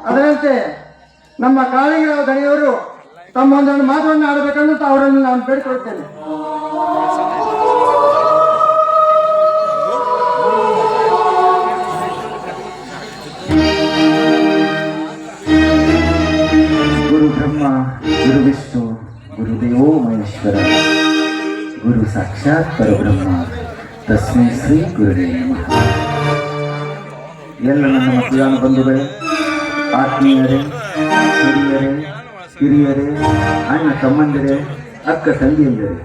ಅದರಂತೆ ನಮ್ಮ ಕಾಳಿಂಗರಾವ್ ದಣಿಯವರು ತಮ್ಮ ಒಂದೊಂದು ಮಾತನ್ನು ಆಡಬೇಕಂತ ಅವರನ್ನು ನಾನು ಬೇಡಿಕೊಳ್ತೇನೆ. ಗುರು ಬ್ರಹ್ಮ, ಗುರು ವಿಷ್ಣು, ಗುರುದೇವೋ ಮಹೇಶ್ವರ, ಗುರು ಸಾಕ್ಷಾತ್ ಪರಬ್ರಹ್ಮ, ತಸ್ಮೈ ಶ್ರೀ ಗುರುವೇ ನಮಃ. ಎಲ್ಲ ನನ್ನ ಮಕ್ಕಳ ಬಂಧುಗಳೇ, ಆತ್ಮೀಯರೇ, ಹಿರಿಯರೇ, ಕಿರಿಯರೇ, ಅಣ್ಣ ತಮ್ಮಂದಿರೇ, ಅಕ್ಕ ತಂಗಿಯಂದಿರೇ,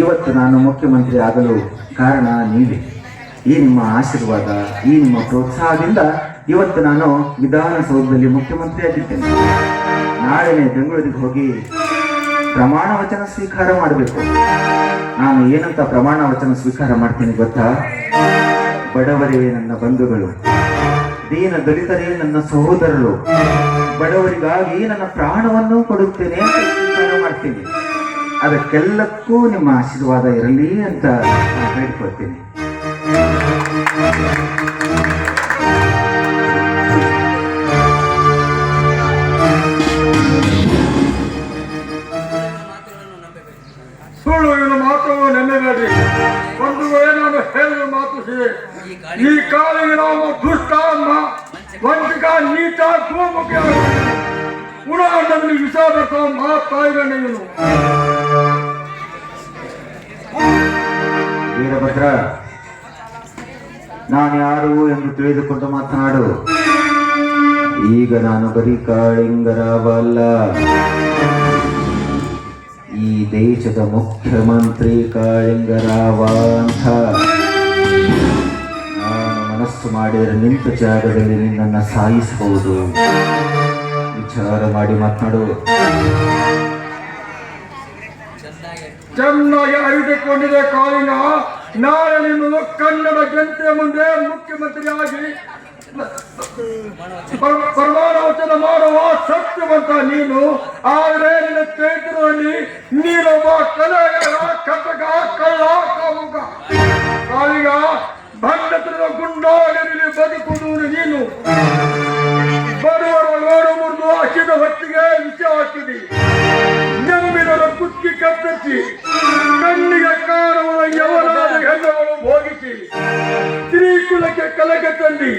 ಇವತ್ತು ನಾನು ಮುಖ್ಯಮಂತ್ರಿ ಆಗಲು ಕಾರಣ ನೀವೇ. ಈ ನಿಮ್ಮ ಆಶೀರ್ವಾದ, ಈ ನಿಮ್ಮ ಪ್ರೋತ್ಸಾಹದಿಂದ ಇವತ್ತು ನಾನು ವಿಧಾನಸೌಧದಲ್ಲಿ ಮುಖ್ಯಮಂತ್ರಿ ಆಗಿದ್ದೇನೆ. ನಾಳೆನೇ ಬೆಂಗಳೂರಿಗೆ ಹೋಗಿ ಪ್ರಮಾಣ ವಚನ ಸ್ವೀಕಾರ ಮಾಡಬೇಕು. ನಾನು ಏನಂತ ಪ್ರಮಾಣ ವಚನ ಸ್ವೀಕಾರ ಮಾಡ್ತೀನಿ ಗೊತ್ತಾ? ಬಡವರೇ ನನ್ನ ಬಂಧುಗಳು, ದೀನ ದಲಿತರೇ ನನ್ನ ಸಹೋದರರು, ಬಡವರಿಗಾಗಿ ನನ್ನ ಪ್ರಾಣವನ್ನು ಕೊಡುತ್ತೇನೆ ಅಂತ ಸ್ವೀಕಾರ ಮಾಡ್ತೀನಿ. ಅದಕ್ಕೆಲ್ಲಕ್ಕೂ ನಿಮ್ಮ ಆಶೀರ್ವಾದ ಇರಲಿ ಅಂತ ನಾನು ಬೇಡ್ಕೊಳ್ತೀನಿ. ಸುಳ್ಳು ಇವನು ಮಾತು ನೆನ್ನೆಬೇಡಿ. ಬಂಧುಗಳೇ, ನಾನು ಹೇಳಿದ ಮಾತು ಸಿಹಿ. ಈ ಕಾಲಿಗೆ ನಾವು ದುಷ್ಟ ವಂಚಿಕ ನೀಚ ಗೋಮುಖ ಉಡಾಟದಲ್ಲಿ ವಿಷಾದಕ ಮಾತಾಯಿಗಣ್ಣ ಇವನು. ವೀರಭದ್ರ, ನಾನು ಯಾರು ಎಂದು ತಿಳಿದುಕೊಂಡು ಮಾತನಾಡು. ಈಗ ನಾನು ಬರೀ ಕಾಳಿಂಗರಾವ ಅಲ್ಲ, ಈ ದೇಶದ ಮುಖ್ಯಮಂತ್ರಿ ಕಾಳಿಂಗರಾವ ಅಂತ. ನಾನು ಮನಸ್ಸು ಮಾಡಿದರೆ ನಿಂತ ಜಾಗದಲ್ಲಿ ನಿನ್ನನ್ನು ಸಾಯಿಸಬಹುದು. ವಿಚಾರ ಮಾಡಿ ಮಾತನಾಡು. ಚೆನ್ನಾಗಿ ಅರಿತುಕೊಂಡಿದೆ ಕಾಳಿಂಗ. ನಾಳೆ ನೀನು ಕನ್ನಡ ಜನತೆಯ ಮುಂದೆ ಮುಖ್ಯಮಂತ್ರಿಯಾಗಿ ಪ್ರಮಾಣ ವಚನ ಮಾಡುವ ಸತ್ಯವಂತ ನೀನು. ಆದರೆ ನಿನ್ನ ಚೈತ್ರದಲ್ಲಿ ನೀನೊಬ್ಬ ಕಲೆಗಾರ, ಕಟಕ, ಕಳ್ಳ, ಕಾಮುಕ. ಕಾಳಿಗ, ಭಂಡತನದ ಗುಂಡಾಗಲಿ ಬದುಕುವುದು ನೀನು. ಬರುವರ ನೋಡು ಮುರಿದು ಹಸಿದ ಹೊತ್ತಿಗೆ ವಿಷ ಹಾಕಿದಿ. ನಂಬಿದರ ಕುಕ್ಕಿ ಕತ್ತರಿಸಿ ಕಣ್ಣಿಗೆ ಕಾಣುವ ಯವನಾದ ಹೆಣ್ಣುಗಳು ಭೋಗಿಸಿ ಶ್ರೀಕುಲಕ್ಕೆ ಕಲಗೆ ತಂದಿ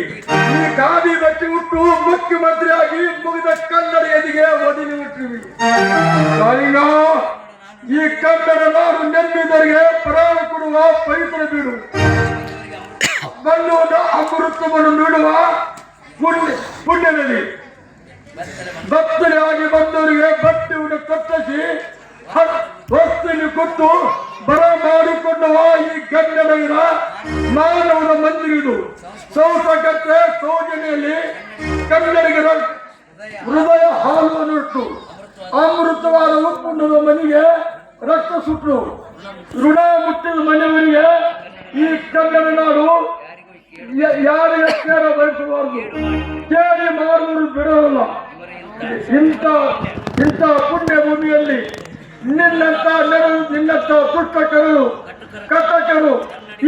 ಈ ಗಾದಿ ಬಚ್ಚಿ ಹುಟ್ಟು ಮುಖ್ಯಮಂತ್ರಿಯಾಗಿ ಮುಗಿದ ಕನ್ನಡ ಎದಿಗೆ ಒದಗಿ ಹುಟ್ಟಿವಿ. ಕಾಳಿಂಗ, ಈ ಕನ್ನಡ ನಾಡು ನೆಮ್ಮಿದರಿಗೆ ಪ್ರಾಣ ಕೊಡುವ ಪವಿತ್ರ ಬೀಡು, ಬಣ್ಣದ ಅಮೃತವನ್ನು ನೀಡುವ ಪುಣ್ಯದಲ್ಲಿ ಭಕ್ತರಾಗಿ ಬಂದವರಿಗೆ ಭಕ್ತಿ ಊಟ ಕಟ್ಟಿಸಿ ವಸ್ತುವಿನ ಕೊಟ್ಟು ಬರ ಮಾಡಿಕೊಂಡವ ಈ ಕನ್ನಡ ಮಾನವನ ಮಂದಿರಿದು. ಸೌಸಕತೆ ಸೌಜನ್ಯಲ್ಲಿ ಕನ್ನಡಿಗರ ಹೃದಯ ಹಾಲುವನ್ನು ಇಟ್ಟು ಅಮೃತವಾದ ಉಪ್ಪುಣ್ಣದ ಮನೆಗೆ ರಕ್ತ ಸುಟ್ಟು ಋಣ ಮುಟ್ಟಿದ ಮನೆಯವರಿಗೆ ಈ ಕನ್ನಡ ನಾಡು ಯಾರಿಗೆ ಕೇಳ ಬಯಸಬಾರದು, ಕೇಳಿ ಮಾಡುವುದು ಬಿಡೋಲ್ಲ. ಇಂಥ ಪುಣ್ಯ ಭೂಮಿಯಲ್ಲಿ ನಿನ್ನಂತ ಪುಸ್ತಕರು ಕಟಕರು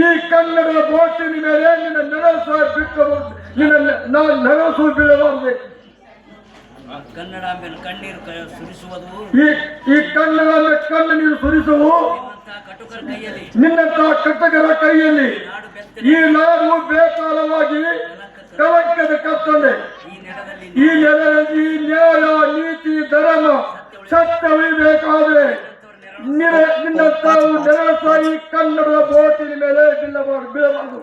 ಈ ಕನ್ನಡದ ಬೋಟಿನ ಮೇಲೆ ನಿನ್ನ ನೆರಸ ಬಿಟ್ಟು ನಿನ್ನ ನೆರಸು ಬೀಳಬಾರದೆ. ಈ ಕನ್ನಡ ಕಣ್ಣು ನೀರು ಸುರಿಸುವು ನಿನ್ನಂತ ಕಟಕರ ಕೈಯಲ್ಲಿ ಈ ನಾಡು ಬೇಕಾಲವಾಗಿ ಕಳಂಕದ ಕತ್ತಲೆ. ಈ ನೆಲದಲ್ಲಿ ನ್ಯಾಯ, ನೀತಿ, ಧರ್ಮ, ಸತ್ಯ ಉಳಿಬೇಕಾದ್ರೆ ನಿನ್ನ ತಾವು ನೆರಸಾಗಿ ಕನ್ನಡದ ಬೋಟಿನ ಮೇಲೆ ಬೀಳಬಾರದು.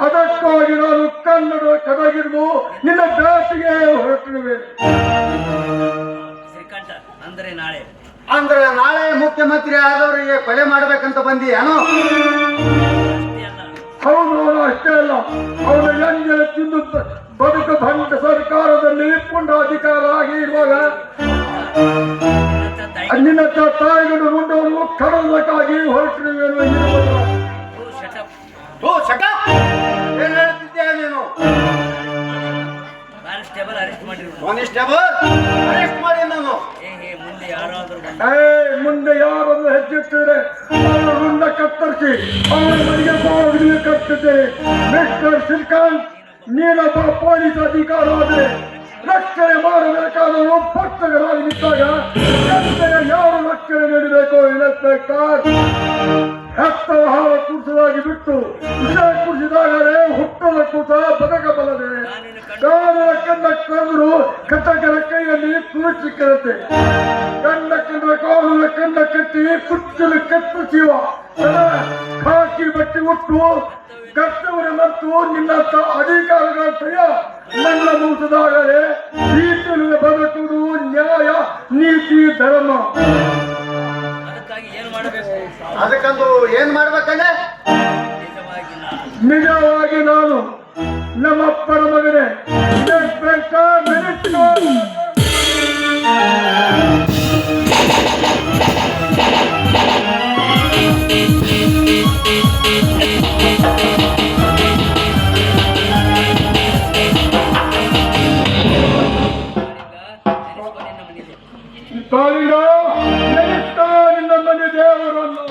ಅದಕ್ಕಾಗಿ ನಾನು ಕನ್ನಡ ಕಡಗಿರುವುದು ನಿನ್ನ ಬೇಸಿಗೆ ಹೊರಟಿರುವೆ. ಅಂದ್ರೆ ನಾಳೆ ಮುಖ್ಯಮಂತ್ರಿ ಆದವರಿಗೆ ಕೊಲೆ ಮಾಡ್ಬೇಕಂತ ಬಂದಿಯಾನು? ಹೌದು, ಅವನು ಅಷ್ಟೇ ಅಲ್ಲ, ಅವನ ಎಂಜಲ ತಿಂದು ಬದುಕು ಭಂಡ ಸರ್ಕಾರದಲ್ಲಿ ಪುಂಡ ಅಧಿಕಾರ ಆಗಿ ಇರುವಾಗ ನಿನ್ನ ತಾಯಿಗಳು ರುಂಡವನ್ನು ಕಡಲಕ್ಕಾಗಿ ಹೊರಟಿರುವೆ. ಏನ್ ಹೇಳ್ತಿದ್ದೆ ನೀನು? ಅರೆಸ್ಟ್ ಮಾಡಿ ನಾನು ಮುಂದೆ ಯಾರಾದ್ರೂ ಹೆಜ್ಜಿಟ್ಟಿದ್ರೆ ಅವರ ರುಂಡ ಕತ್ತರಿಸಿ ಅವರ ಮನೆಗೆ ಕಟ್ಟಿ ಇನ್ಸ್ಪೆಕ್ಟರ್ ಶ್ರೀಕಾಂತ್, ನೀನೊಬ್ಬ ಪೊಲೀಸ್ ಅಧಿಕಾರ ಆದರೆ ರಕ್ಷಣೆ ಮಾಡಬೇಕಾದವರು ಭಕ್ತರಾಗಿ ನಿಂತಾಗ ಜನತೆಗೆ ಯಾರು ರಕ್ಷಣೆ ನೀಡಬೇಕು? ಇನ್ಸ್ಪೆಕ್ಟರ್, ಹೆತ್ತ ಹಾಲು ಕುಡಿಸಲಾಗಿ ಬಿಟ್ಟು ವಿಷ ಕುಡಿಸಿದಾಗಲೇ ಹುಟ್ಟದ ಕೂಟ ಬದುಕಬಲ್ಲದೆ ಕಾನೂನ ಕಣ್ಣ ಕರೆದ್ರು ಕಟಕರ ಕೈಯಲ್ಲಿ ತುಳು ಸಿಕ್ಕಿರುತ್ತೆ. ಕಣ್ಣ ಕಂಡ್ರೆ ಕಾನೂನ ಕಣ್ಣ ಕಟ್ಟಿ ಕುಚ್ಚಲು ಕತ್ತರಿಸುವ ಖಾಕಿ ಬಟ್ಟೆ ಉಟ್ಟು ಕರ್ತವ್ಯ ಮತ್ತು ನಿನ್ನಂತ ಅಧಿಕಾರಿಗಳ ಕೈಯ ನನ್ನ ಮುಗಿಸಿದಾಗಲೇ ರೀತಿಯಲ್ಲಿ ಬದುಕುವುದು ನ್ಯಾಯ, ನೀತಿ, ಧರ್ಮ. ಅದಕ್ಕಂದು ಏನ್ ಮಾಡ್ಬೇಕಂದ್ರೆ ನಿಜವಾಗಿ ನಾನು ನಮ್ಮಪ್ಪನ ಮಗನೇ ಇನ್ಸ್ಪೆಕ್ಟರ್ ಮಿನಿಸ್ಟರ್ ಕಾಳಿಂಗ ನೆನೆಸ್ತಾ ನಿನ್ನ ಮನೆ ದೇವರನ್ನು.